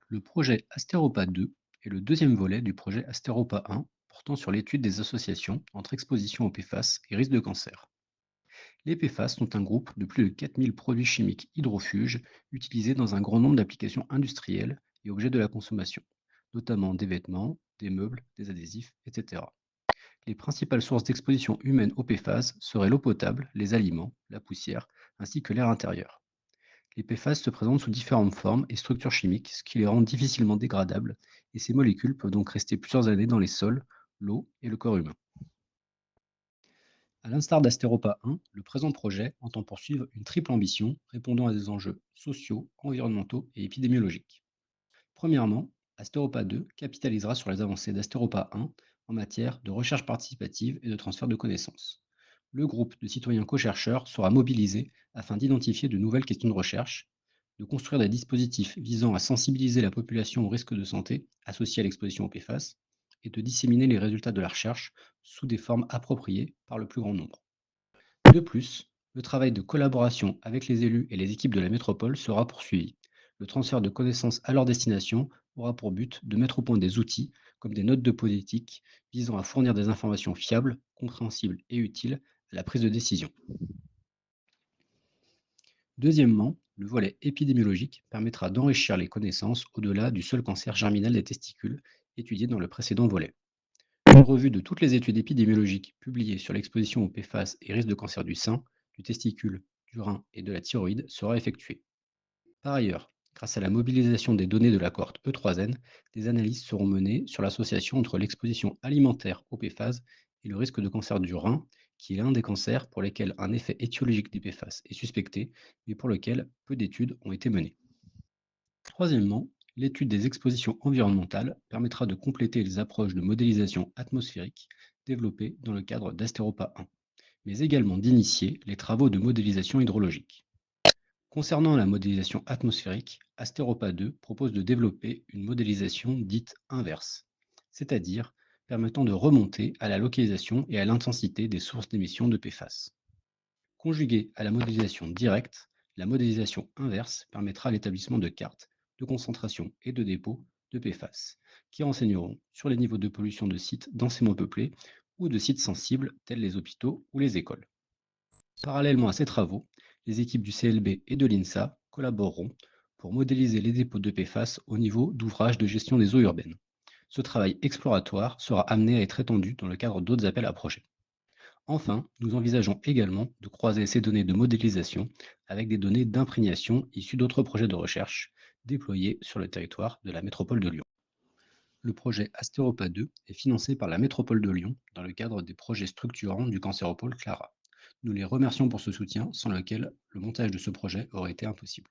Le projet Astéropa 2 est le deuxième volet du projet Astéropa 1 portant sur l'étude des associations entre exposition au PFAS et risque de cancer. Les PFAS sont un groupe de plus de 4000 produits chimiques hydrofuges utilisés dans un grand nombre d'applications industrielles et objets de la consommation, notamment des vêtements, des meubles, des adhésifs, etc. Les principales sources d'exposition humaine aux PFAS seraient l'eau potable, les aliments, la poussière, ainsi que l'air intérieur. Les PFAS se présentent sous différentes formes et structures chimiques, ce qui les rend difficilement dégradables, et ces molécules peuvent donc rester plusieurs années dans les sols, l'eau et le corps humain. À l'instar d'Astéropa 1, le présent projet entend poursuivre une triple ambition répondant à des enjeux sociaux, environnementaux et épidémiologiques. Premièrement, Astéropa 2 capitalisera sur les avancées d'Astéropa 1 en matière de recherche participative et de transfert de connaissances. Le groupe de citoyens co-chercheurs sera mobilisé afin d'identifier de nouvelles questions de recherche, de construire des dispositifs visant à sensibiliser la population aux risques de santé associés à l'exposition au PFAS et de disséminer les résultats de la recherche sous des formes appropriées par le plus grand nombre. De plus, le travail de collaboration avec les élus et les équipes de la métropole sera poursuivi. Le transfert de connaissances à leur destination aura pour but de mettre au point des outils, comme des notes de politique, visant à fournir des informations fiables, compréhensibles et utiles à la prise de décision. Deuxièmement, le volet épidémiologique permettra d'enrichir les connaissances au-delà du seul cancer germinal des testicules étudié dans le précédent volet. Une revue de toutes les études épidémiologiques publiées sur l'exposition au PFAS et risque de cancer du sein, du testicule, du rein et de la thyroïde sera effectuée. Par ailleurs, grâce à la mobilisation des données de la cohorte E3N, des analyses seront menées sur l'association entre l'exposition alimentaire au PFAS et le risque de cancer du rein, qui est l'un des cancers pour lesquels un effet étiologique des PFAS est suspecté, mais pour lequel peu d'études ont été menées. Troisièmement, l'étude des expositions environnementales permettra de compléter les approches de modélisation atmosphérique développées dans le cadre d'Astéropa 1, mais également d'initier les travaux de modélisation hydrologique. Concernant la modélisation atmosphérique, Astéropa 2 propose de développer une modélisation dite inverse, c'est-à-dire permettant de remonter à la localisation et à l'intensité des sources d'émissions de PFAS. Conjuguée à la modélisation directe, la modélisation inverse permettra l'établissement de cartes de concentration et de dépôt de PFAS, qui renseigneront sur les niveaux de pollution de sites densément peuplés ou de sites sensibles tels les hôpitaux ou les écoles. Parallèlement à ces travaux, les équipes du CLB et de l'INSA collaboreront pour modéliser les dépôts de PFAS au niveau d'ouvrages de gestion des eaux urbaines. Ce travail exploratoire sera amené à être étendu dans le cadre d'autres appels à projets. Enfin, nous envisageons également de croiser ces données de modélisation avec des données d'imprégnation issues d'autres projets de recherche déployés sur le territoire de la métropole de Lyon. Le projet Astéropa 2 est financé par la métropole de Lyon dans le cadre des projets structurants du cancéropole Clara. Nous les remercions pour ce soutien sans lequel le montage de ce projet aurait été impossible.